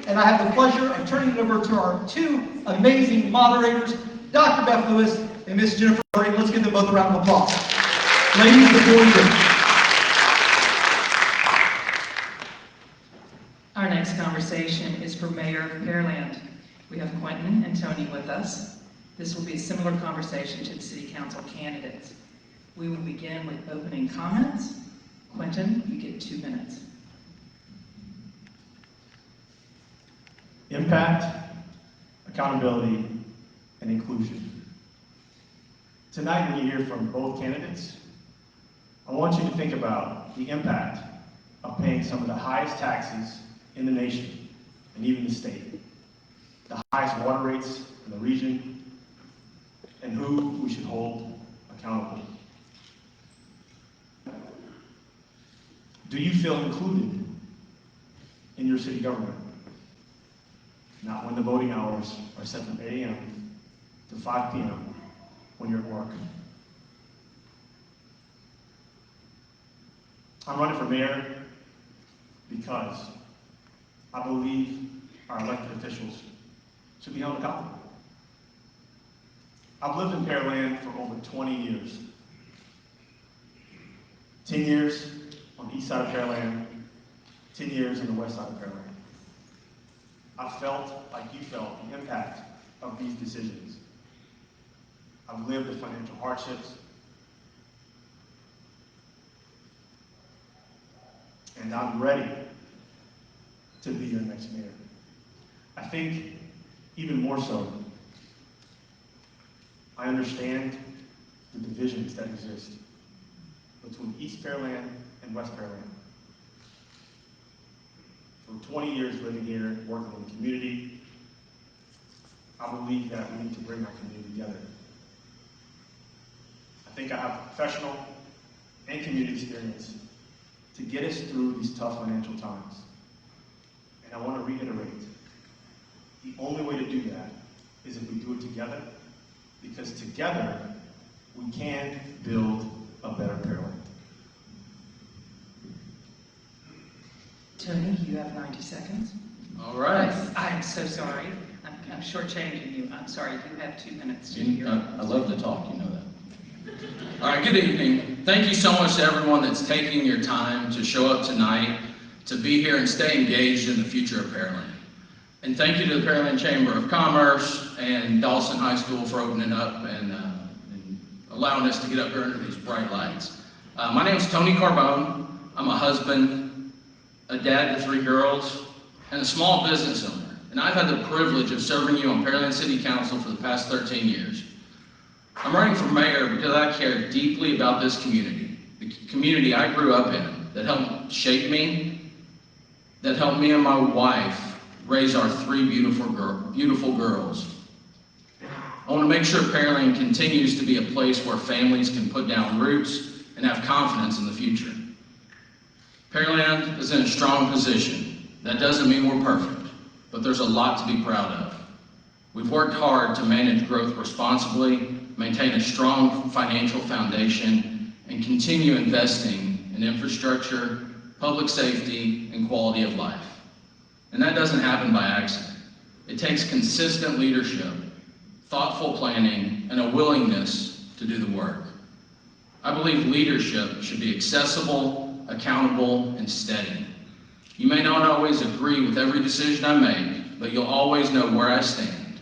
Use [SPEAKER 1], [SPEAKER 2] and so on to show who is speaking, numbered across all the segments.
[SPEAKER 1] and I have the pleasure of turning it over to our two amazing moderators, Dr. Beth Lewis and Miss Jennifer Harding. Let's give them both a round of applause. Ladies, the floor is yours.
[SPEAKER 2] Our next conversation is for Mayor of Pearland. We have Quentin and Tony with us. This will be a similar conversation to the City Council candidates. We will begin with opening comments. Quentin, you get 2 minutes.
[SPEAKER 3] Impact, accountability, and inclusion. Tonight, when you hear from both candidates, I want you to think about the impact of paying some of the highest taxes in the nation, and even the state, the highest water rates in the region, and who we should hold accountable. Do you feel included in your city government? Not when the voting hours are set from 8 a.m. to 5 p.m. when you're at work. I'm running for mayor because I believe our elected officials should be held accountable. I've lived in Pearland for over 20 years. 10 years on the east side of Pearland, 10 years on the west side of Pearland. I've felt like you felt the impact of these decisions. I've lived the financial hardships, and I'm ready to be your next mayor. I think even more so, I understand the divisions that exist between East Pearland and West Pearland. For 20 years living here, working in the community, I believe that we need to bring our community together. I think I have professional and community experience to get us through these tough financial times. And I want to reiterate, the only way to do that is if we do it together, because together we can build a better Pearland.
[SPEAKER 2] Tony, you have 90 seconds.
[SPEAKER 4] All right.
[SPEAKER 2] I'm so sorry. I'm shortchanging you. I'm sorry. You have 2 minutes.
[SPEAKER 4] I love to talk, you know that. All right, good evening. Thank you so much to everyone that's taking your time to show up tonight, to be here and stay engaged in the future of Pearland. And thank you to the Pearland Chamber of Commerce and Dawson High School for opening up and allowing us to get up here under these bright lights. My name is Tony Carbone. I'm a husband, a dad to 3 girls, and a small business owner. And I've had the privilege of serving you on Pearland City Council for the past 13 years. I'm running for mayor because I care deeply about this community, the community I grew up in, that helped shape me, that helped me and my wife raise our 3 beautiful girls. I want to make sure Pearland continues to be a place where families can put down roots and have confidence in the future. Pearland is in a strong position. That doesn't mean we're perfect, but there's a lot to be proud of. We've worked hard to manage growth responsibly, maintain a strong financial foundation, and continue investing in infrastructure, public safety, and quality of life. And that doesn't happen by accident. It takes consistent leadership, thoughtful planning, and a willingness to do the work. I believe leadership should be accessible, accountable, and steady. You may not always agree with every decision I make, but you'll always know where I stand.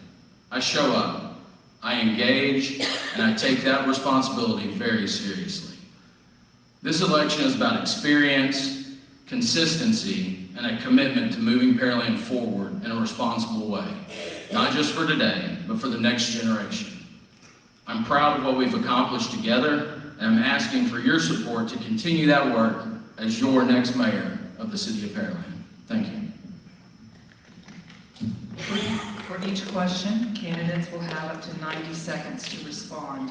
[SPEAKER 4] I show up, I engage, and I take that responsibility very seriously. This election is about experience, consistency, and a commitment to moving Pearland forward in a responsible way, not just for today, but for the next generation. I'm proud of what we've accomplished together, and I'm asking for your support to continue that work as your next mayor of the city of Pearland. Thank you.
[SPEAKER 2] For each question, candidates will have up to 90 seconds to respond.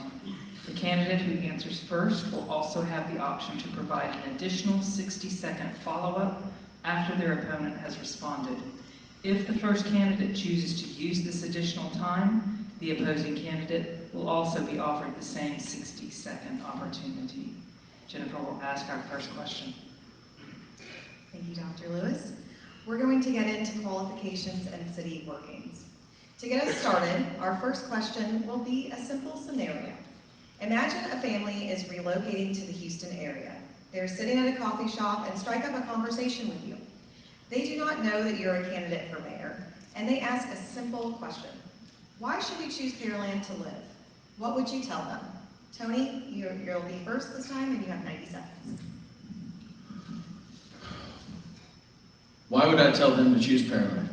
[SPEAKER 2] The candidate who answers first will also have the option to provide an additional 60-second follow-up after their opponent has responded. If the first candidate chooses to use this additional time, the opposing candidate will also be offered the same 60-second opportunity. Jennifer will ask our first question.
[SPEAKER 5] Thank you, Dr. Lewis. We're going to get into qualifications and city workings. To get us started, our first question will be a simple scenario. Imagine a family is relocating to the Houston area. They're sitting at a coffee shop and strike up a conversation with you. They do not know that you're a candidate for mayor, and they ask a simple question. Why should we choose Pearland to live? What would you tell them? Tony, you'll be first this time, and you have 90 seconds.
[SPEAKER 4] Why would I tell them to choose Pearland?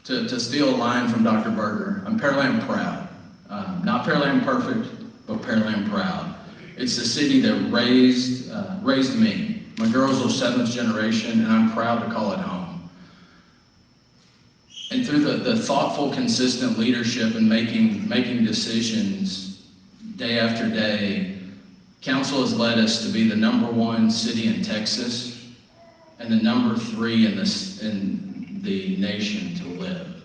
[SPEAKER 4] To steal a line from Dr. Berger, I'm Pearland proud. Not Pearland perfect, but Pearland proud. It's the city that raised me. My girls are 7th generation, and I'm proud to call it home. And through the thoughtful, consistent leadership and making decisions day after day, council has led us to be the #1 city in Texas and the #3 in the nation to live.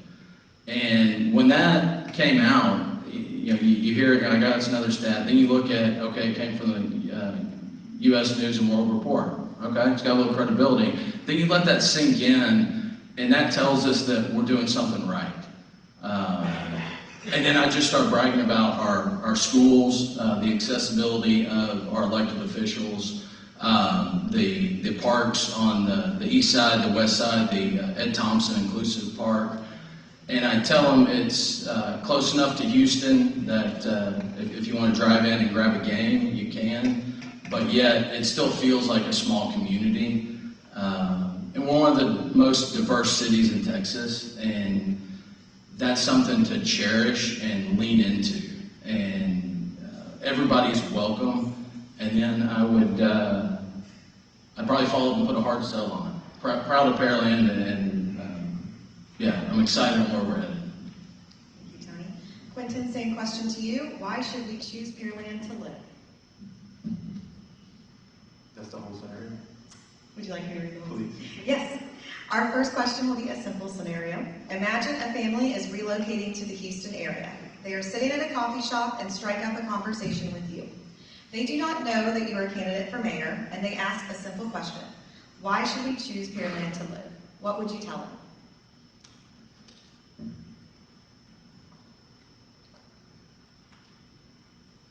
[SPEAKER 4] And when that came out, you hear it, I got another stat, then you look at, okay, it came from the U.S. News and World Report, okay, it's got a little credibility. Then you let that sink in, and that tells us that we're doing something right. And then I just start bragging about our schools, the accessibility of our elected officials, the parks on the east side, the west side, the Ed Thompson Inclusive Park. And I tell them it's close enough to Houston that if you want to drive in and grab a game, you can. But yet, it still feels like a small community. And we're one of the most diverse cities in Texas, and that's something to cherish and lean into. And everybody's welcome. And then I'd probably follow up and put a hard sell on it. Proud of Pearland, and yeah, I'm excited on where we're headed.
[SPEAKER 5] Thank you, Tony. Quentin, same question to you. Why should we choose Pearland to live?
[SPEAKER 3] That's the whole scenario?
[SPEAKER 5] Would you like me to read the whole?
[SPEAKER 3] Please.
[SPEAKER 5] Yes. Our first question will be a simple scenario. Imagine a family is relocating to the Houston area. They are sitting at a coffee shop and strike up a conversation with you. They do not know that you are a candidate for mayor, and they ask a simple question. Why should we choose Pearland to live? What would you tell them?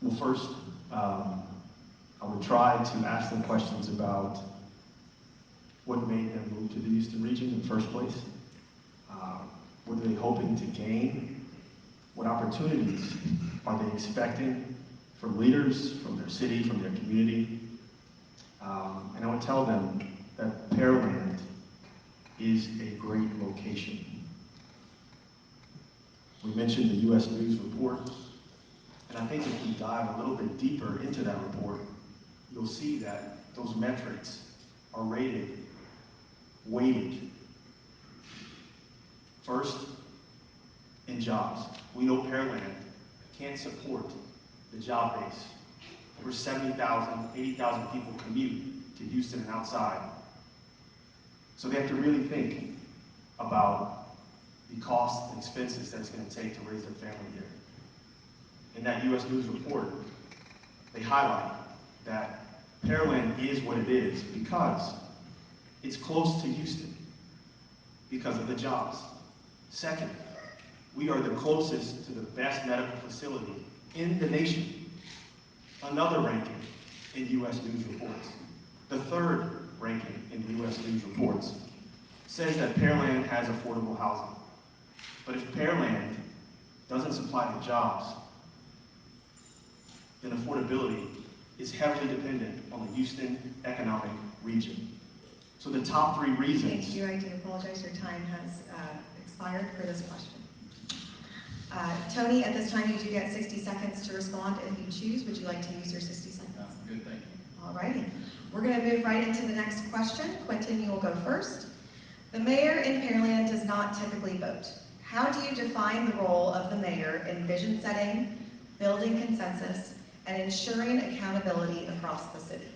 [SPEAKER 3] Well, first, I would try to ask them questions about what made them move to the Houston region in the first place. What are they hoping to gain? What opportunities are they expecting from leaders, from their city, from their community? And I would tell them that Pearland is a great location. We mentioned the U.S. News report, and I think if we dive a little bit deeper into that report, you'll see that those metrics are weighted. First, in jobs. We know Pearland can't support the job base. Over 70,000, 80,000 people commute to Houston and outside. So they have to really think about the costs and expenses that it's going to take to raise their family here. In that U.S. News report, they highlight that Pearland is what it is because it's close to Houston because of the jobs. Second, we are the closest to the best medical facility in the nation. Another ranking in U.S. News reports. The third ranking in U.S. News reports says that Pearland has affordable housing. But if Pearland doesn't supply the jobs, then affordability is heavily dependent on the Houston economic region. So the top 3 reasons.
[SPEAKER 5] Thank you. I do apologize. Your time has expired for this question. Tony, at this time you do get 60 seconds to respond if you choose. Would you like to use your 60 seconds?
[SPEAKER 4] Good, thank you.
[SPEAKER 5] All righty. We're going to move right into the next question. Quentin, you will go first. The mayor in Pearland does not typically vote. How do you define the role of the mayor in vision setting, building consensus, and ensuring accountability across the city?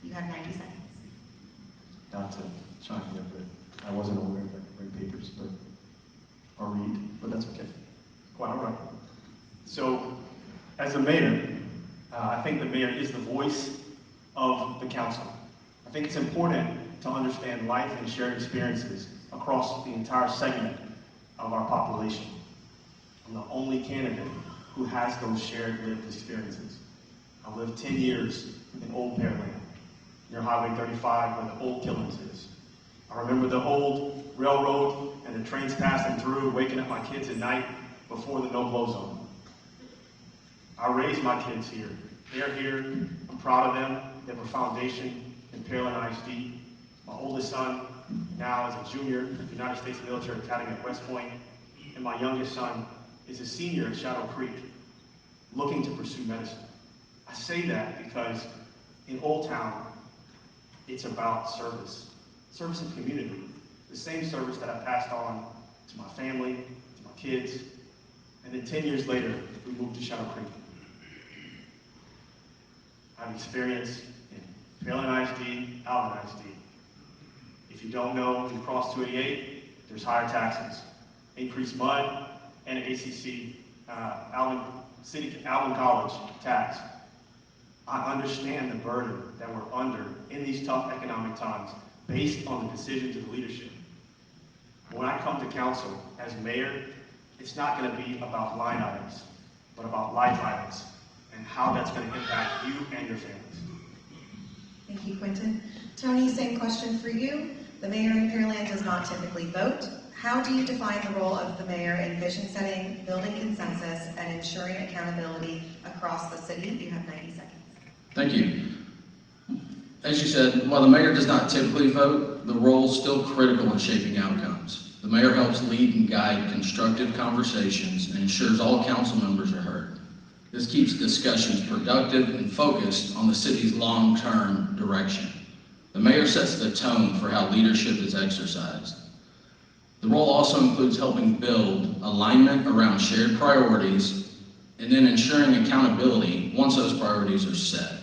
[SPEAKER 5] You have 90 seconds.
[SPEAKER 3] Not to chime in, but I wasn't aware that I could bring papers, or read, but that's okay. Quite all right. So, as a mayor, I think the mayor is the voice of the council. I think it's important to understand life and shared experiences across the entire segment of our population. I'm the only candidate who has those shared lived experiences. I lived 10 years in Old Pearland, near Highway 35 where the old Killings is. I remember the old railroad and the trains passing through, waking up my kids at night before the no-blow zone. I raised my kids here. They're here. I'm proud of them. They have a foundation in Pearland ISD. My oldest son now is a junior at the United States Military Academy at West Point, and my youngest son is a senior at Shadow Creek, looking to pursue medicine. I say that because in Old Town, it's about service. Service and community. The same service that I passed on to my family, to my kids, and then 10 years later, we moved to Shadow Creek. I have experience in Pearland ISD, Alvin ISD. If you don't know, when you cross 288, there's higher taxes, increased mud, and an ACC, Alvin College tax. I understand the burden that we're under in these tough economic times based on the decisions of the leadership. When I come to council as mayor, it's not going to be about line items, but about life items and how that's going to impact you and your families.
[SPEAKER 5] Thank you, Quentin. Tony, same question for you. The mayor in Pearland does not typically vote. How do you define the role of the mayor in vision setting, building consensus, and ensuring accountability across the city? You have 90 seconds.
[SPEAKER 4] Thank you. As you said, while the mayor does not typically vote, the role is still critical in shaping outcomes. The mayor helps lead and guide constructive conversations and ensures all council members are heard. This keeps discussions productive and focused on the city's long-term direction. The mayor sets the tone for how leadership is exercised. The role also includes helping build alignment around shared priorities and then ensuring accountability once those priorities are set.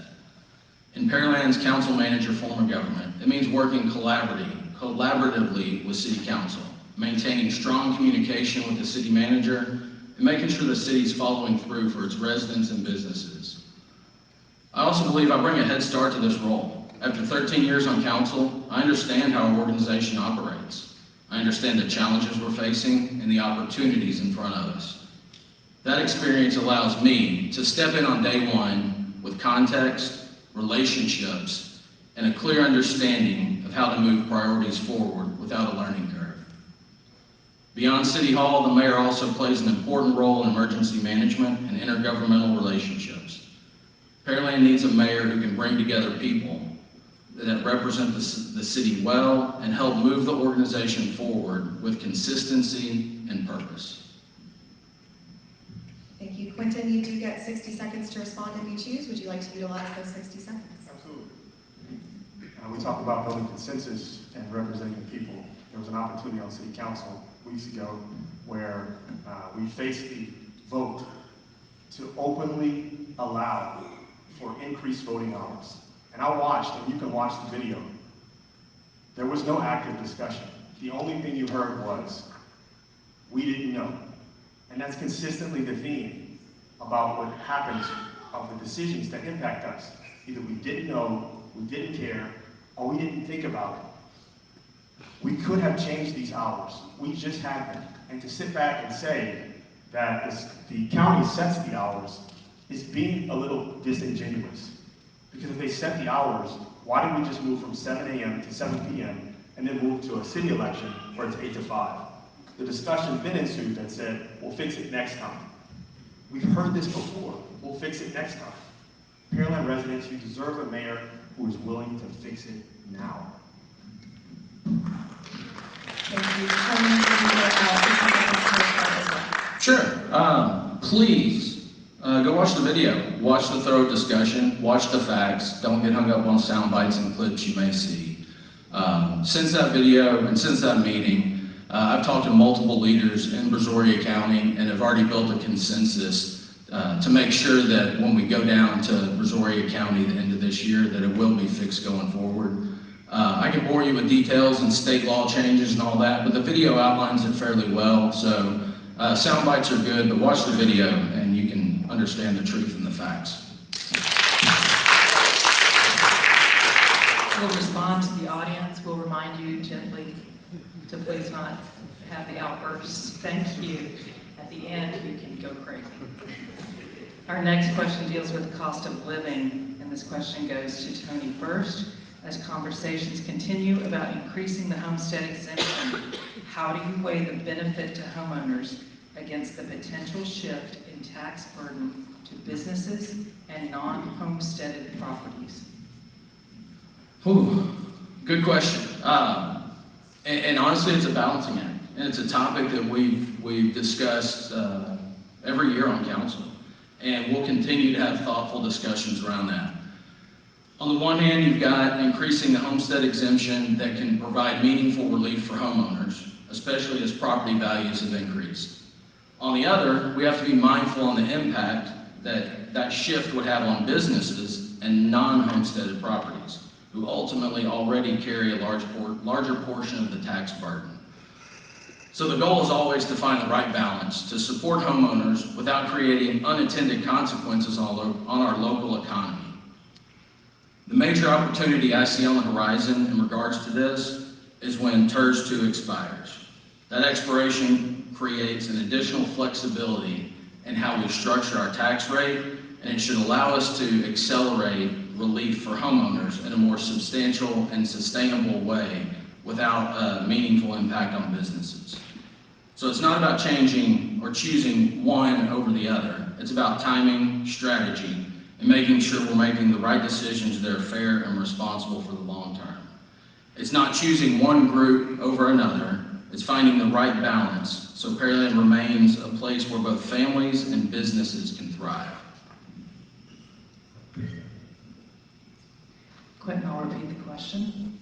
[SPEAKER 4] In Pearland's council manager form of government, it means working collaboratively with city council, maintaining strong communication with the city manager, and making sure the city is following through for its residents and businesses. I also believe I bring a head start to this role. After 13 years on council, I understand how our organization operates. I understand the challenges we're facing and the opportunities in front of us. That experience allows me to step in on day one with context, relationships, and a clear understanding of how to move priorities forward without a learning curve. Beyond City Hall, the mayor also plays an important role in emergency management and intergovernmental relationships. Pearland needs a mayor who can bring together people that represent the city well and help move the organization forward with consistency and purpose.
[SPEAKER 5] Thank you. Quentin, you do get 60 seconds to respond if you choose. Would you like to utilize those 60 seconds?
[SPEAKER 3] Absolutely. We talk about building consensus and representing people. There was an opportunity on City Council weeks ago where we faced the vote to openly allow for increased voting hours. And I watched, and you can watch the video. There was no active discussion. The only thing you heard was, we didn't know. And that's consistently the theme about what happens of the decisions that impact us. Either we didn't know, we didn't care, or we didn't think about it. We could have changed these hours. We just had them. And to sit back and say that the county sets the hours is being a little disingenuous. Because if they set the hours, why did we just move from 7 a.m. to 7 p.m. and then move to a city election where it's 8 to 5? The discussion then ensued that said, we'll fix it next time. We've heard this before. We'll fix it next time. Pearland residents, you deserve a mayor who is willing to fix it now.
[SPEAKER 5] Thank you. Tony, you get 60 seconds to respond as well.
[SPEAKER 4] Sure. Please go watch the video. Watch the thorough discussion. Watch the facts. Don't get hung up on sound bites and clips you may see. Since that video and since that meeting, I've talked to multiple leaders in Brazoria County and have already built a consensus to make sure that when we go down to Brazoria County at the end of this year, that it will be fixed going forward. I can bore you with details and state law changes and all that, but the video outlines it fairly well. So sound bites are good, but watch the video and you can understand the truth and the facts.
[SPEAKER 2] We'll respond to the audience. We'll remind you gently to please not have the outbursts. Thank you. At the end, you can go crazy. Our next question deals with the cost of living, and this question goes to Tony first. As conversations continue about increasing the homestead exemption, how do you weigh the benefit to homeowners against the potential shift in tax burden to businesses and non-homesteaded properties?
[SPEAKER 4] Whew, good question. And honestly, it's a balancing act, and it's a topic that we've discussed every year on council, and we'll continue to have thoughtful discussions around that. On the one hand, you've got increasing the homestead exemption that can provide meaningful relief for homeowners, especially as property values have increased. On the other, we have to be mindful on the impact that shift would have on businesses and non-homesteaded properties, who ultimately already carry a larger portion of the tax burden. So the goal is always to find the right balance to support homeowners without creating unintended consequences on our local economy. The major opportunity I see on the horizon in regards to this is when TERS 2 expires. That expiration creates an additional flexibility in how we structure our tax rate, and it should allow us to accelerate relief for homeowners in a more substantial and sustainable way without a meaningful impact on businesses. So it's not about changing or choosing one over the other. It's about timing, strategy, and making sure we're making the right decisions that are fair and responsible for the long term. It's not choosing one group over another. It's finding the right balance so Pearland remains a place where both families and businesses can thrive.
[SPEAKER 2] Quentin, I'll repeat the question.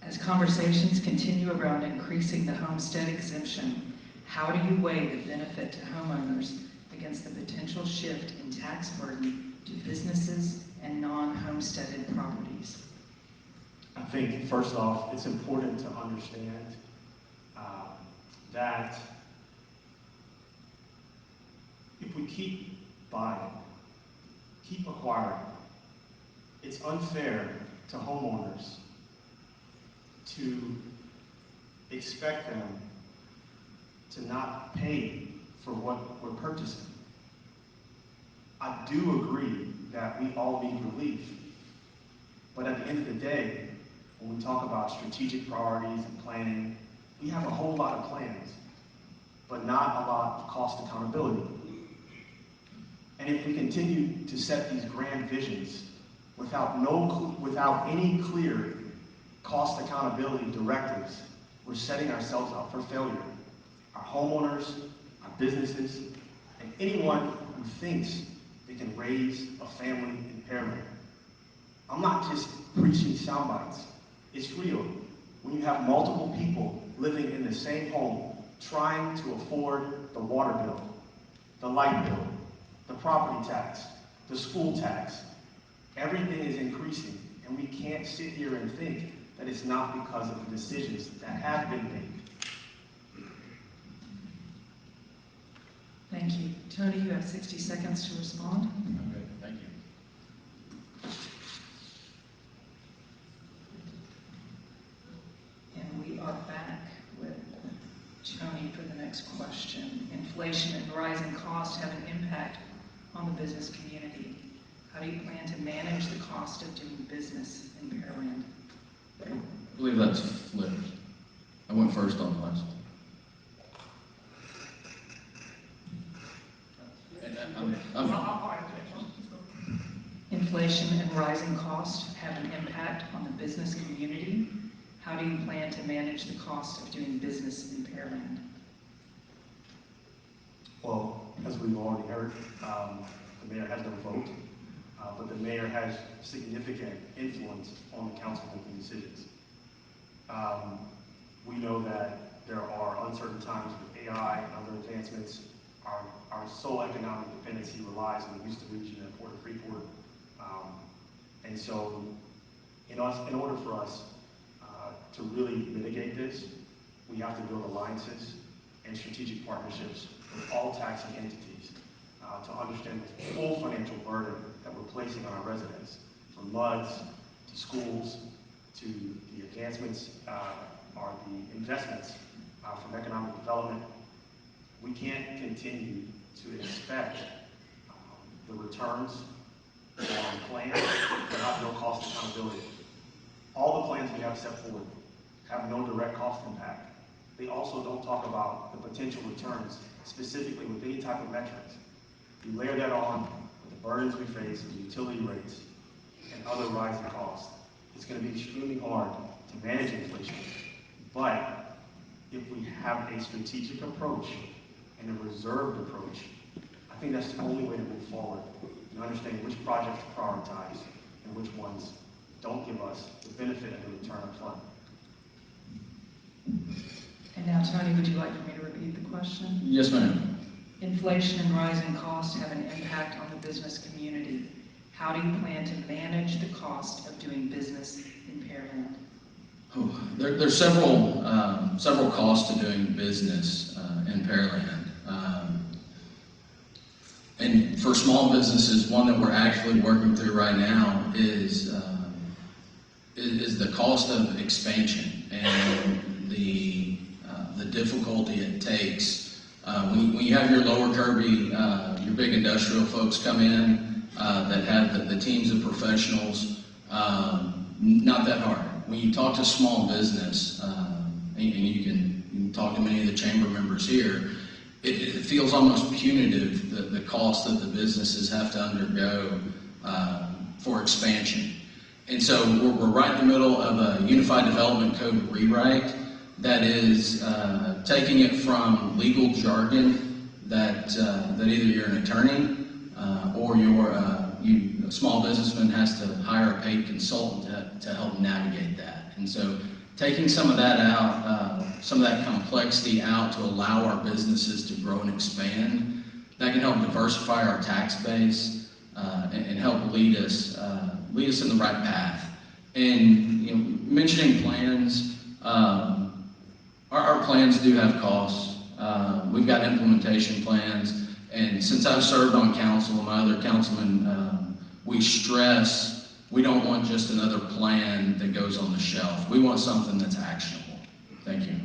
[SPEAKER 2] As conversations continue around increasing the homestead exemption, how do you weigh the benefit to homeowners against the potential shift in tax burden to businesses and non-homesteaded properties?
[SPEAKER 3] I think, first off, it's important to understand that if we keep buying, keep acquiring, it's unfair to homeowners to expect them to not pay for what we're purchasing. I do agree that we all need relief, but at the end of the day, when we talk about strategic priorities and planning, we have a whole lot of plans, but not a lot of cost accountability. And if we continue to set these grand visions without any clear cost accountability directives, we're setting ourselves up for failure. Our homeowners, our businesses, and anyone who thinks they can raise a family in Pearland. I'm not just preaching sound bites. It's real. When you have multiple people living in the same home, trying to afford the water bill, the light bill, the property tax, the school tax, everything is increasing, and we can't sit here and think that it's not because of the decisions that have been made.
[SPEAKER 2] Thank you. Tony, you have 60 seconds to respond.
[SPEAKER 4] Okay, thank you.
[SPEAKER 2] And we are back with Tony for the next question. Inflation and rising costs have an impact on the business community. How do you plan to manage the cost of doing business in Pearland?
[SPEAKER 4] I believe that's flipped. I went first on the last one.
[SPEAKER 2] Inflation and rising costs have an impact on the business community. How do you plan to manage the cost of doing business in Pearland?
[SPEAKER 3] Well, as we've already heard, the mayor has no vote, but the mayor has significant influence on the council making decisions. We know that there are uncertain times with AI and other advancements. Our sole economic dependency relies on the Houston region and Port of Freeport. And so in order for us to really mitigate this, we have to build alliances and strategic partnerships with all taxing entities to understand the full financial burden that we're placing on our residents, from MUDs to schools to the advancements or the investments from economic development, we can't continue to expect the returns on plans that have no cost accountability. All the plans we have set forward have no direct cost impact. They also don't talk about the potential returns, specifically with any type of metrics. You layer that on with the burdens we face with utility rates and other rising costs, it's going to be extremely hard to manage inflation. But if we have a strategic approach and a reserved approach, I think that's the only way to move forward and understand which projects to prioritize and which ones don't give us the benefit of the return up front.
[SPEAKER 2] And now, Tony, would you like for me to repeat the question?
[SPEAKER 4] Yes, ma'am.
[SPEAKER 2] Inflation and rising costs have an impact on the business community. How do you plan to manage the cost of doing business in Pearland?
[SPEAKER 4] There's several costs to doing business in Pearland. And for small businesses, one that we're actually working through right now is the cost of expansion and the difficulty it takes. When you have your lower Kirby, your big industrial folks come in that have the teams of professionals, not that hard. When you talk to small business, and you can talk to many of the chamber members here, it feels almost punitive, the cost that the businesses have to undergo for expansion. And so we're right in the middle of a Unified Development Code rewrite that is taking it from legal jargon that either you're an attorney or a small businessman has to hire a paid consultant to help navigate that. And so taking some of that out, some of that complexity out to allow our businesses to grow and expand, that can help diversify our tax base and help lead us in the right path. And mentioning plans, our plans do have costs. We've got implementation plans, and since I've served on council and my other councilmen, we stress we don't want just another plan that goes on the shelf. We want something that's actionable. Thank you.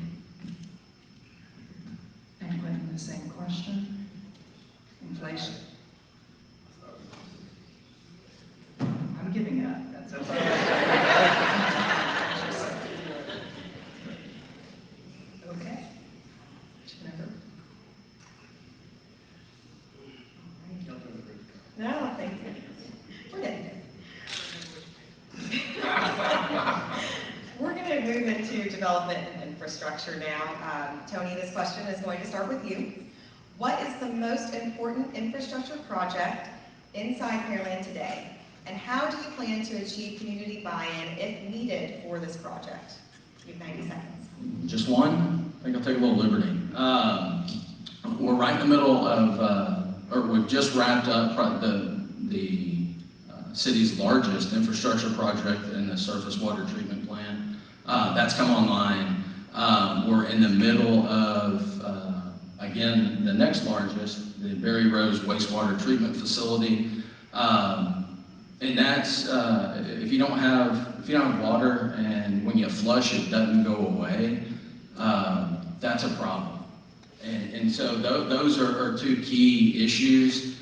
[SPEAKER 2] And Quentin, the same question. Inflation. I'm giving up. That's okay. Okay. Jennifer.
[SPEAKER 5] No, thank you. We're good. We're going to move into development and infrastructure now. Tony, this question is going to start with you. What is the most important infrastructure project inside Pearland today? And how do you plan to achieve community buy-in if needed for this project? You have 90 seconds.
[SPEAKER 4] Just one? I think I'll take a little liberty. We're right in the middle of, or we've just wrapped up the city's largest infrastructure project in the surface water treatment plant. That's come online. We're in the middle of, again, the next largest, the Berry Rose wastewater treatment facility. And that's, if you don't have water and when you flush it doesn't go away, that's a problem. And so those are two key issues.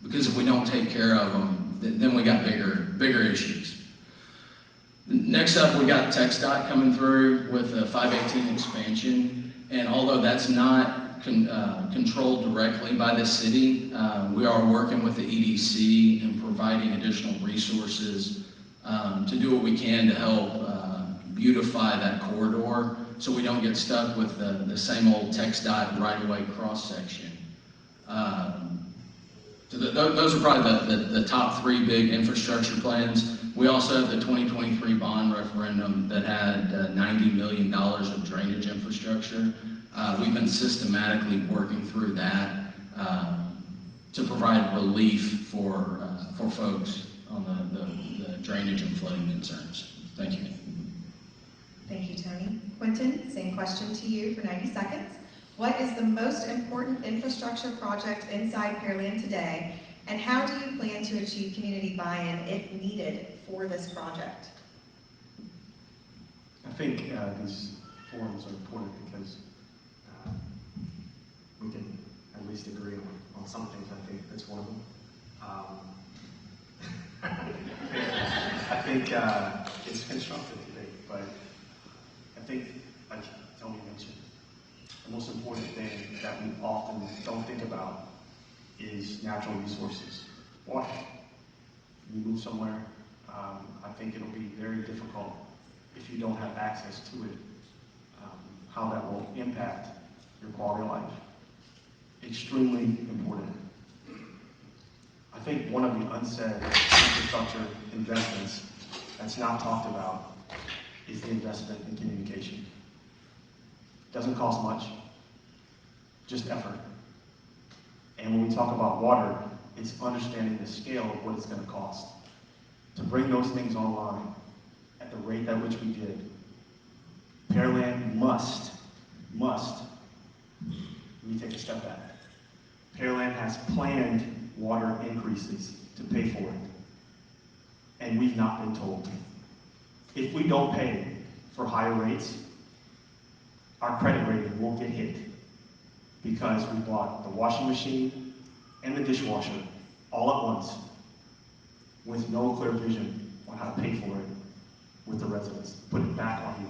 [SPEAKER 4] Because if we don't take care of them, then we got bigger issues. Next up, we got TxDOT coming through with a 518 expansion, and although that's not controlled directly by the city, we are working with the EDC and providing additional resources to do what we can to help beautify that corridor so we don't get stuck with the same old TxDOT right-of-way cross-section. So those are probably the top three big infrastructure plans. We also have the 2023 bond referendum that had $90 million of drainage infrastructure. We've been systematically working through that to provide relief for folks on the drainage and flooding concerns. Thank you.
[SPEAKER 5] Thank you, Tony. Quentin, same question to you for 90 seconds. What is the most important infrastructure project inside Pearland today, And how do you plan to achieve community buy-in if needed for this project?
[SPEAKER 3] I think these forums are important because we can at least agree on some things. I think that's one of them. I think it's constructive debate, but I think, like Tony mentioned, the most important thing that we often don't think about is natural resources. Water. You move somewhere, I think it'll be very difficult if you don't have access to it, how that will impact your quality of life. Extremely important. I think one of the unsaid infrastructure investments that's not talked about is the investment in communication. Doesn't cost much, just effort. And when we talk about water, it's understanding the scale of what it's going to cost to bring those things online at the rate at which we did. Pearland must, let me take a step back. Pearland has planned water increases to pay for it, and we've not been told. If we don't pay for higher rates, our credit rating won't get hit because we bought the washing machine and the dishwasher all at once with no clear vision on how to pay for it with the residents. Put it back on you.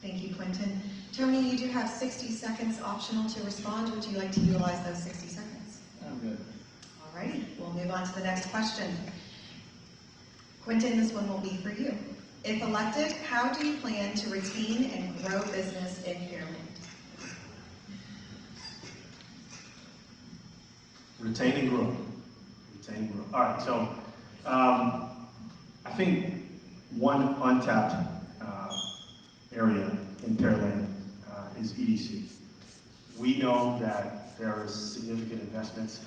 [SPEAKER 5] Thank you, Quentin. Tony, you do have 60 seconds optional to respond. Would you like to utilize those 60 seconds?
[SPEAKER 4] I'm good.
[SPEAKER 5] All righty, we'll move on to the next question. Quentin, this one will be for you. If elected, how do you plan to retain and grow business in Pearland?
[SPEAKER 3] Retain and grow. Retain and grow. All right, so I think one untapped area in Pearland is EDC. We know that there are significant investments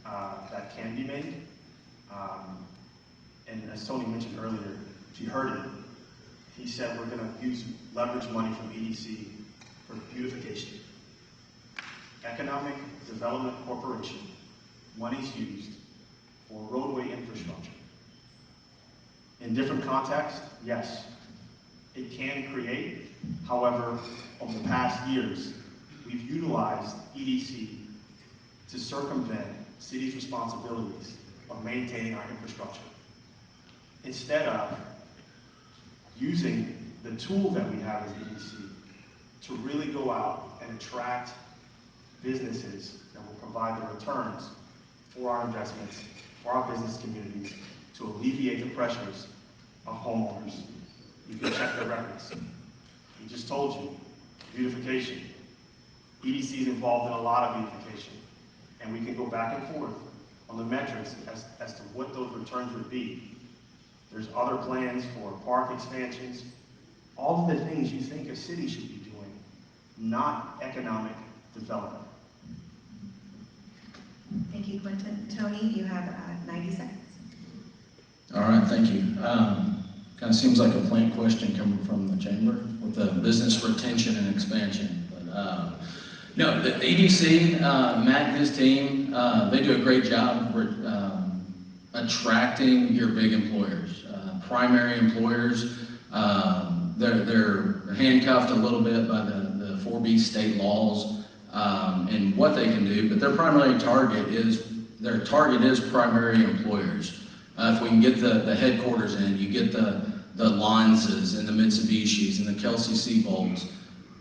[SPEAKER 3] that can be made. And as Tony mentioned earlier, if you heard it, he said we're going to use leverage money from EDC for beautification. Economic Development Corporation, money's used for roadway infrastructure. In different contexts, yes, it can create. However, over the past years, we've utilized EDC to circumvent cities' responsibilities of maintaining our infrastructure. Instead of using the tool that we have as EDC to really go out and attract businesses that will provide the returns for our investments, for our business communities, to alleviate the pressures of homeowners. You can check their records. We just told you, beautification. EDC is involved in a lot of beautification, and we can go back and forth on the metrics as to what those returns would be. There's other plans for park expansions, all of the things you think a city should be doing, not economic development.
[SPEAKER 5] Thank you, Quentin. Tony, you have 90 seconds.
[SPEAKER 4] All right, thank you. Kind of seems like a plant question coming from the chamber with the business retention and expansion. But no, the EDC, Matt and his team, they do a great job attracting your big employers, primary employers. They're handcuffed a little bit by the 4B state laws and what they can do, but their primary target is primary employers. If we can get the headquarters in, you get the Lonzes and the Mitsubishis and the Kelsey Seabolds.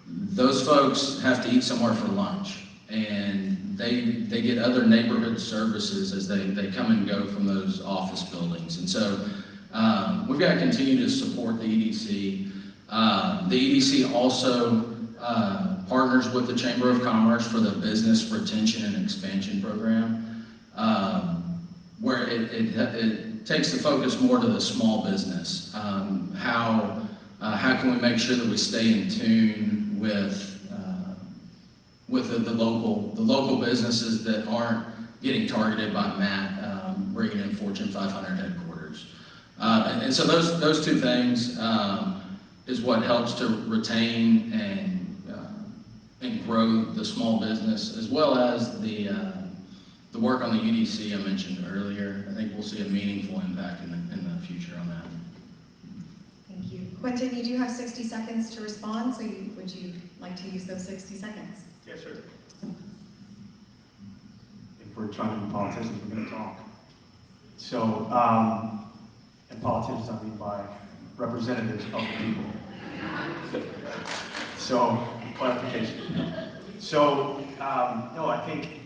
[SPEAKER 4] Those folks have to eat somewhere for lunch, and they get other neighborhood services as they come and go from those office buildings. And so we've got to continue to support the EDC. The EDC also partners with the Chamber of Commerce for the Business Retention and Expansion Program, where it takes the focus more to the small business. How can we make sure that we stay in tune with the local businesses that aren't getting targeted by Matt bringing in Fortune 500 headquarters? And so those two things is what helps to retain and grow the small business, as well as the the work on the UDC I mentioned earlier, I think we'll see a meaningful impact in the future on that.
[SPEAKER 5] Thank you. Quentin, you do have 60 seconds to respond, so would you like to use those 60 seconds?
[SPEAKER 3] Yes, sir. If we're trying to be politicians, we're going to talk. So, and politicians, I mean by representatives of the people. So, clarification. So, no, I think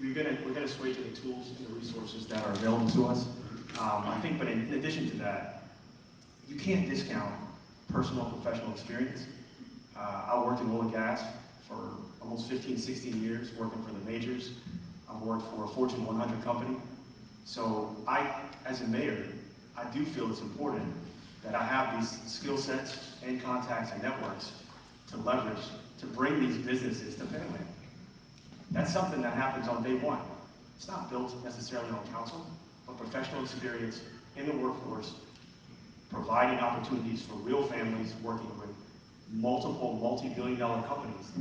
[SPEAKER 3] we're gonna sway to the tools and the resources that are available to us. I think, but in addition to that, you can't discount personal and professional experience. I worked in oil and gas for almost 15, 16 years, working for the majors. I've worked for a Fortune 100 company. So as a mayor, I do feel it's important that I have these skill sets and contacts and networks to leverage to bring these businesses to Pearland. That's something that happens on day one. It's not built necessarily on council, but professional experience in the workforce, providing opportunities for real families working with multiple multi-billion-dollar companies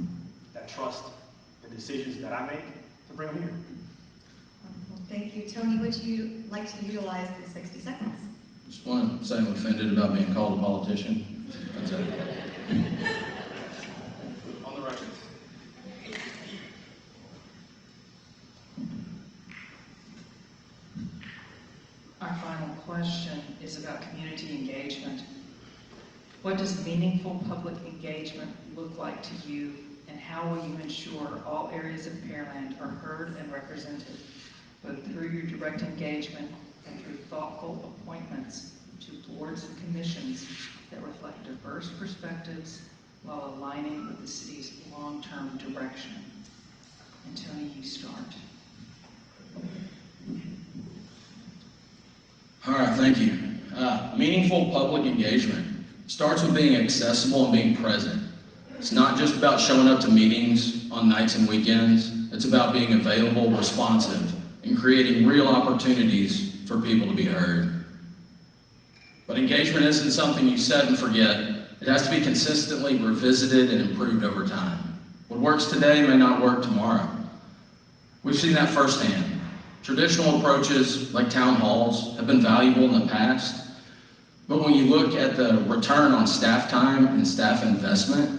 [SPEAKER 3] that trust the decisions that I make to bring them here.
[SPEAKER 5] Thank you. Tony, would you like to utilize the 60 seconds?
[SPEAKER 4] Just want to say I'm offended about being called a politician. That's it. On the record.
[SPEAKER 2] Our final question is about community engagement. What does meaningful public engagement look like to you, and how will you ensure all areas of Pearland are heard and represented, both through your direct engagement and through thoughtful appointments to boards and commissions that reflect diverse perspectives while aligning with the city's long-term direction? And Tony, you start.
[SPEAKER 4] All right, thank you. Meaningful public engagement starts with being accessible and being present. It's not just about showing up to meetings on nights and weekends. It's about being available, responsive, and creating real opportunities for people to be heard. But engagement isn't something you set and forget. It has to be consistently revisited and improved over time. What works today may not work tomorrow. We've seen that firsthand. Traditional approaches like town halls have been valuable in the past, but when you look at the return on staff time and staff investment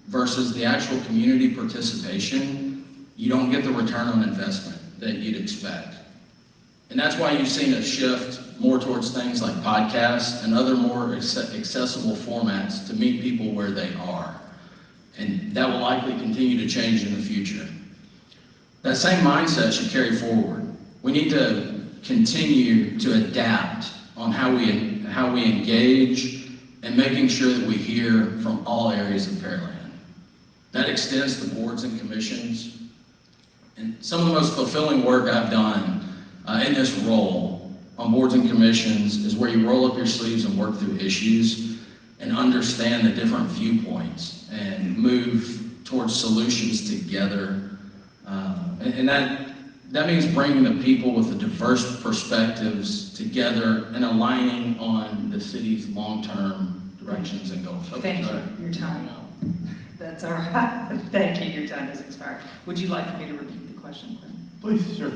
[SPEAKER 4] versus the actual community participation, you don't get the return on investment that you'd expect. And that's why you've seen a shift more towards things like podcasts and other more accessible formats to meet people where they are. And that will likely continue to change in the future. That same mindset should carry forward. We need to continue to adapt on how we engage and making sure that we hear from all areas of Pearland. That extends to boards and commissions. And some of the most fulfilling work I've done in this role on boards and commissions is where you roll up your sleeves and work through issues and understand the different viewpoints and move towards solutions together. And that means bringing the people with the diverse perspectives together and aligning on the city's long-term directions and goals.
[SPEAKER 2] Thank you. Your time. That's all right. Thank you. Your time has expired. Would you like me to repeat the question, Quinn?
[SPEAKER 3] Please, sure.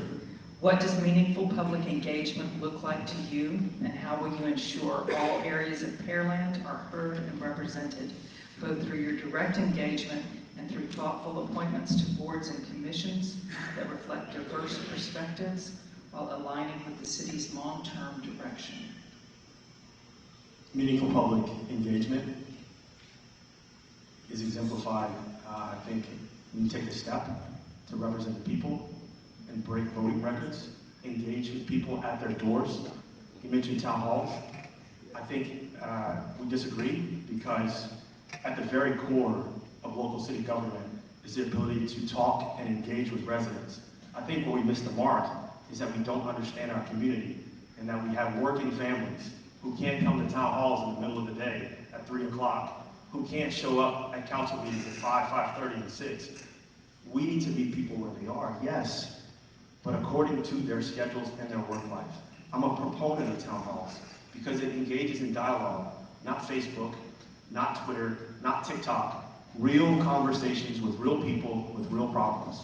[SPEAKER 2] What does meaningful public engagement look like to you, and how will you ensure all areas of Pearland are heard and represented, both through your direct engagement and through thoughtful appointments to boards and commissions that reflect diverse perspectives while aligning with the city's long-term direction?
[SPEAKER 3] Meaningful public engagement is exemplified, I think, when you take the step to represent the people and break voting records, engage with people at their doors. You mentioned town halls. I think we disagree because at the very core of local city government is the ability to talk and engage with residents. I think where we miss the mark is that we don't understand our community and that we have working families who can't come to town halls in the middle of the day at 3 o'clock, who can't show up at council meetings at 5, 5:30, and 6. We need to meet people where they are, yes, but according to their schedules and their work life. I'm a proponent of town halls because it engages in dialogue, not Facebook, not Twitter, not TikTok, real conversations with real people with real problems.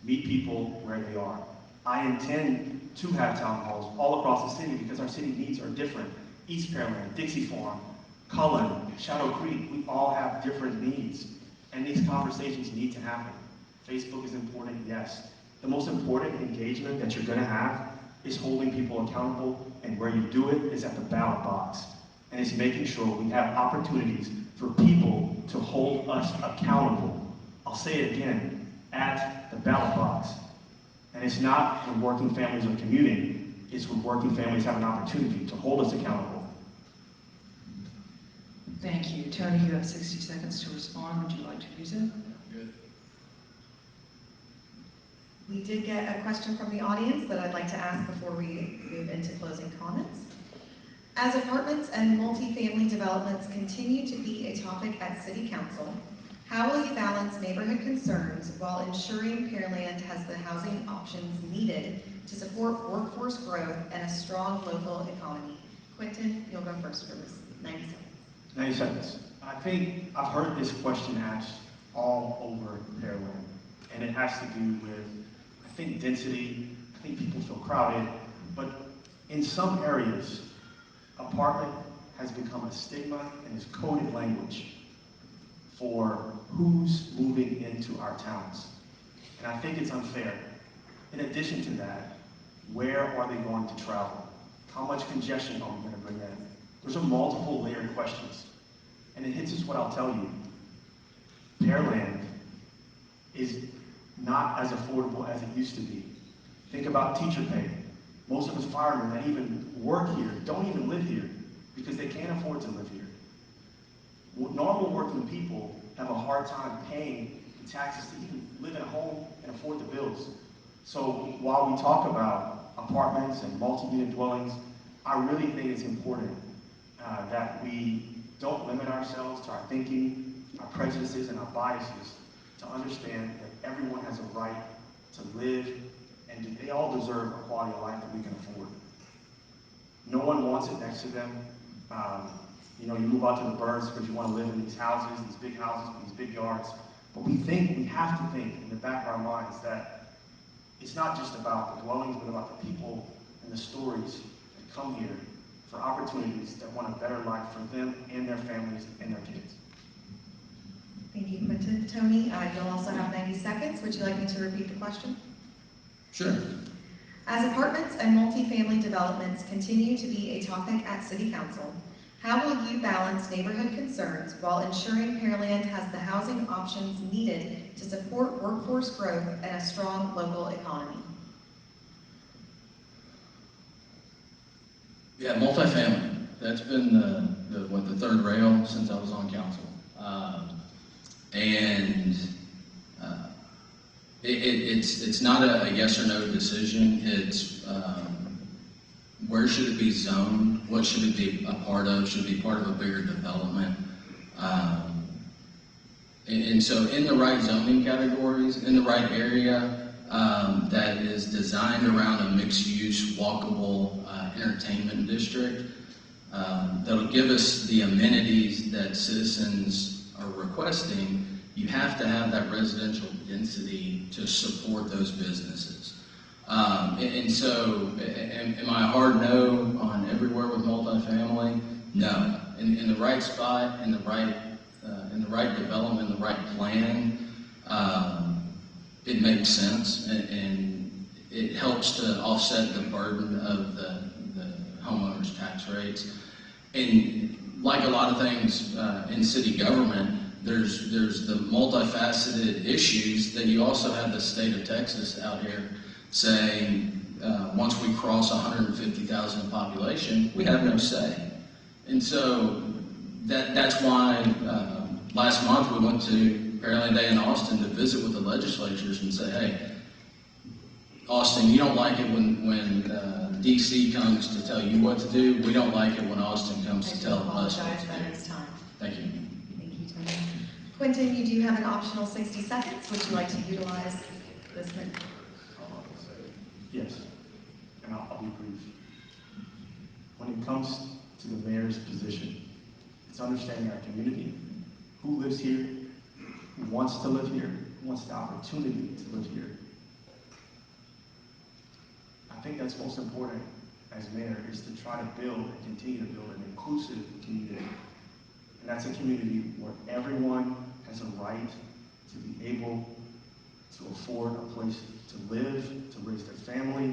[SPEAKER 3] meet people where they are. I intend to have town halls all across the city because our city needs are different. East Pearland, Dixie Farm, Cullen, Shadow Creek, we all have different needs. And these conversations need to happen. Facebook is important, yes. The most important engagement that you're gonna have is holding people accountable, and where you do it is at the ballot box. And it's making sure we have opportunities for people to hold us accountable. I'll say it again, at the ballot box. And it's not when working families are commuting, it's when working families have an opportunity to hold us accountable.
[SPEAKER 2] Thank you. Tony, you have 60 seconds to respond. Would you like to use it?
[SPEAKER 4] Good.
[SPEAKER 5] We did get a question from the audience that I'd like to ask before we move into closing comments. As apartments and multifamily developments continue to be a topic at City Council, how will you balance neighborhood concerns while ensuring Pearland has the housing options needed to support workforce growth and a strong local economy? Quentin, you'll go first for this, 90 seconds.
[SPEAKER 3] 90 seconds. I think I've heard this question asked all over Pearland, and it has to do with, I think, density. I think people feel crowded, but in some areas, apartment has become a stigma and is coded language for who's moving into our towns. And I think it's unfair. In addition to that, where are they going to travel? How much congestion are we going to bring in? Those are multiple layered questions. And it hits us what I'll tell you. Pearland is not as affordable as it used to be. Think about teacher pay. Most of us firemen that even work here don't even live here because they can't afford to live here. Normal working people have a hard time paying the taxes to even live in a home and afford the bills. So while we talk about apartments and multi-unit dwellings, I really think it's important that we don't limit ourselves to our thinking, our prejudices, and our biases to understand that everyone has a right to live, and they all deserve a quality of life that we can afford. No one wants it next to them. You know, you move out to the burbs because you want to live in these houses, these big houses, with these big yards. But we have to think in the back of our minds that it's not just about the dwellings, but about the people and the stories that come here for opportunities that want a better life for them and their families and their kids.
[SPEAKER 5] Thank you, Quentin. Tony, you'll also have 90 seconds. Would you like me to repeat the question?
[SPEAKER 4] Sure.
[SPEAKER 5] As apartments and multifamily developments continue to be a topic at City Council, how will you balance neighborhood concerns while ensuring Pearland has the housing options needed to support workforce growth and a strong local economy?
[SPEAKER 4] Yeah, multifamily. That's been the third rail since I was on council. It's not a yes or no decision. It's where should it be zoned? What should it be a part of? Should it be part of a bigger development? And so in the right zoning categories, in the right area, that is designed around a mixed-use, walkable entertainment district, that'll give us the amenities that citizens are requesting. You have to have that residential density to support those businesses. And so, am I a hard no on everywhere with multifamily? No. In the right spot, in the right development, the right plan, it makes sense, and it helps to offset the burden of the homeowners' tax rates. And like a lot of things in city government, there's the multifaceted issues that you also have the state of Texas out here saying once we cross 150,000 in population, we have no say. And so that's why last month we went to Pearland Day in Austin to visit with the legislatures and say, hey, Austin, you don't like it when DC comes to tell you what to do. We don't like it when Austin comes to tell us what to do.
[SPEAKER 5] That is time.
[SPEAKER 4] Thank you.
[SPEAKER 5] Thank you, Tony. Quentin, you do have an optional 60 seconds. Would you like to utilize this minute?
[SPEAKER 3] Yes, and I'll be brief. When it comes to the mayor's position, it's understanding our community, who lives here, who wants to live here, who wants the opportunity to live here, I think that's most important as mayor, is to try to build and continue to build an inclusive community. And that's a community where everyone has a right to be able to afford a place to live, to raise their family,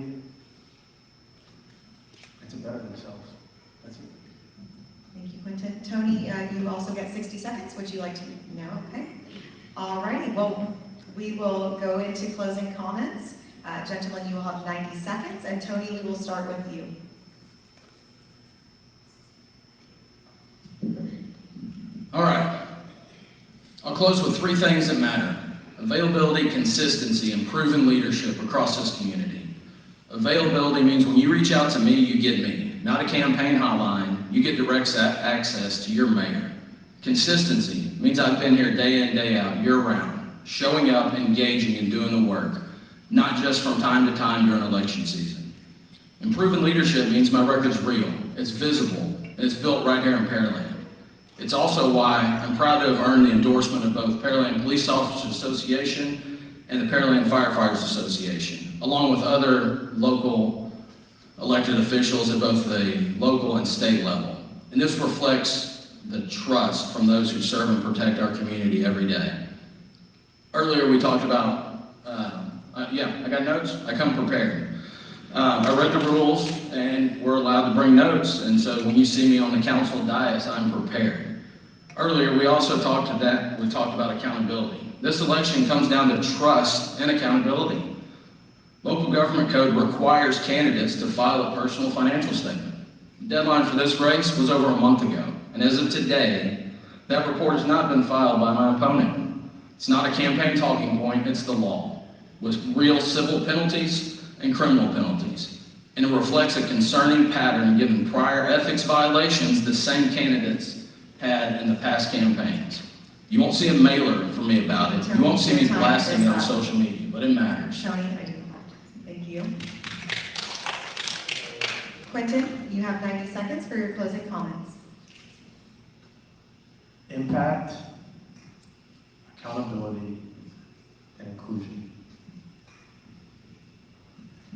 [SPEAKER 3] and to better themselves. That's it.
[SPEAKER 5] Thank you, Quentin. Tony, you also get 60 seconds. Would you like to? No? Okay. All righty. Well, we will go into closing comments. Gentlemen, you will have 90 seconds. And Tony, we will start with you.
[SPEAKER 4] All right. I'll close with three things that matter: availability, consistency, and proven leadership across this community. Availability means when you reach out to me, you get me. Not a campaign hotline, you get direct access to your mayor. Consistency means I've been here day in, day out, year round, showing up, engaging, and doing the work, not just from time to time during election season. And proven leadership means my record's real, it's visible, and it's built right here in Pearland. It's also why I'm proud to have earned the endorsement of both Pearland Police Officers Association and the Pearland Firefighters Association, along with other local elected officials at both the local and state level. And this reflects the trust from those who serve and protect our community every day. Earlier we talked about, I got notes, I come prepared. I read the rules and we're allowed to bring notes, and so when you see me on the council dais, I'm prepared. Earlier we also talked about accountability. This election comes down to trust and accountability. Local government code requires candidates to file a personal financial statement. The deadline for this race was over a month ago, and as of today, that report has not been filed by my opponent. It's not a campaign talking point, it's the law, with real civil penalties and criminal penalties. And it reflects a concerning pattern given prior ethics violations the same candidates had in the past campaigns. You won't see a mailer from me about it. You won't see me blasting it on social media, but it matters.
[SPEAKER 5] Tony, I do. Thank you. Quentin, you have 90 seconds for your closing comments.
[SPEAKER 3] Impact, accountability, and inclusion.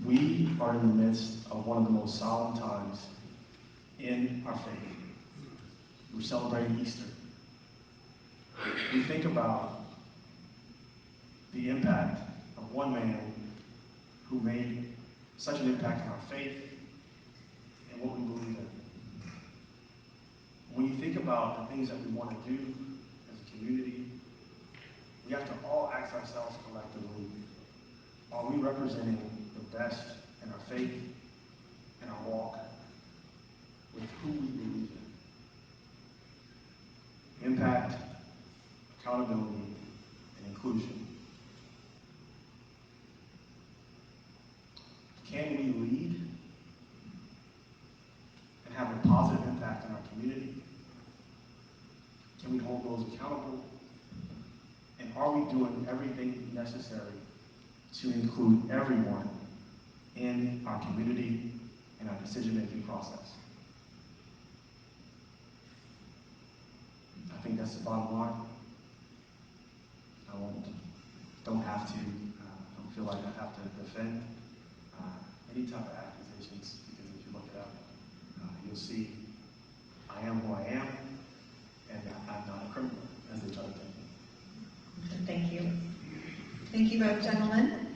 [SPEAKER 3] We are in the midst of one of the most solemn times in our faith. We're celebrating Easter. We think about the impact of one man who made such an impact on our faith and what we believe in. When you think about the things that we want to do as a community, we have to all ask ourselves collectively, are we representing the best in our faith and our walk with who we believe in? Impact, accountability, and inclusion. Can we lead and have a positive impact in our community? Can we hold those accountable? And are we doing everything necessary to include everyone in our community and our decision-making process? I think that's the bottom line. Don't feel like I have to defend any type of accusations, because if you look it up, you'll see I am who I am, and I'm not a criminal, as they try to think me.
[SPEAKER 5] Thank you. Thank you both, gentlemen.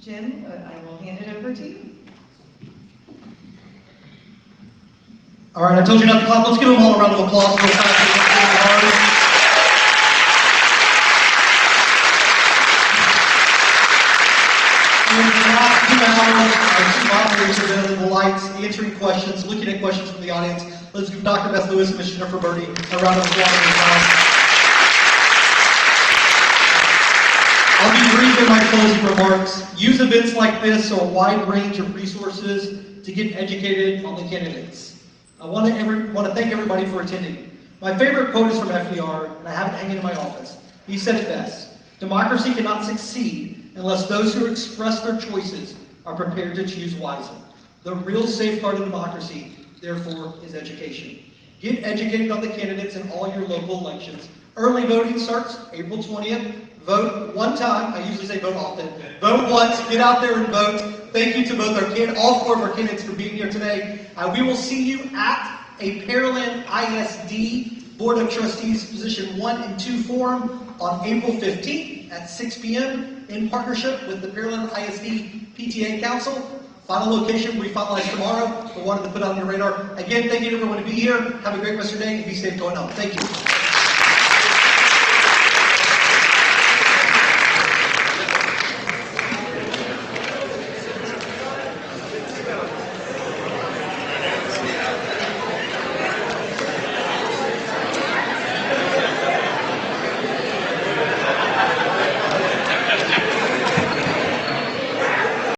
[SPEAKER 5] Jim, I will hand it over to you.
[SPEAKER 1] All right, I told you not to clap. Let's give them all a round of applause for the fact that they're working hard. In the last 2 hours, our two moderators have been under the lights, answering questions, looking at questions from the audience. Let's give Dr. Beth Lewis and Ms. Jennifer Birdie a round of applause as well. I'll be brief in my closing remarks. Use events like this or a wide range of resources to get educated on the candidates. I want to thank everybody for attending. My favorite quote is from FDR, and I have it hanging in my office. He said it best: democracy cannot succeed unless those who express their choices are prepared to choose wisely. The real safeguard of democracy, therefore, is education. Get educated on the candidates in all your local elections. Early voting starts April 20th. Vote one time. I usually say vote often. Vote once. Get out there and vote. thank you to both all 4 of our candidates for being here today. We will see you at a Pearland ISD Board of Trustees Position 1 and 2 Forum on April 15th at 6 p.m. in partnership with the Pearland ISD PTA Council. Final location will be finalized tomorrow. We wanted to put it on your radar. Again, thank you to everyone to be here. Have a great rest of your day and be safe going home. Thank you.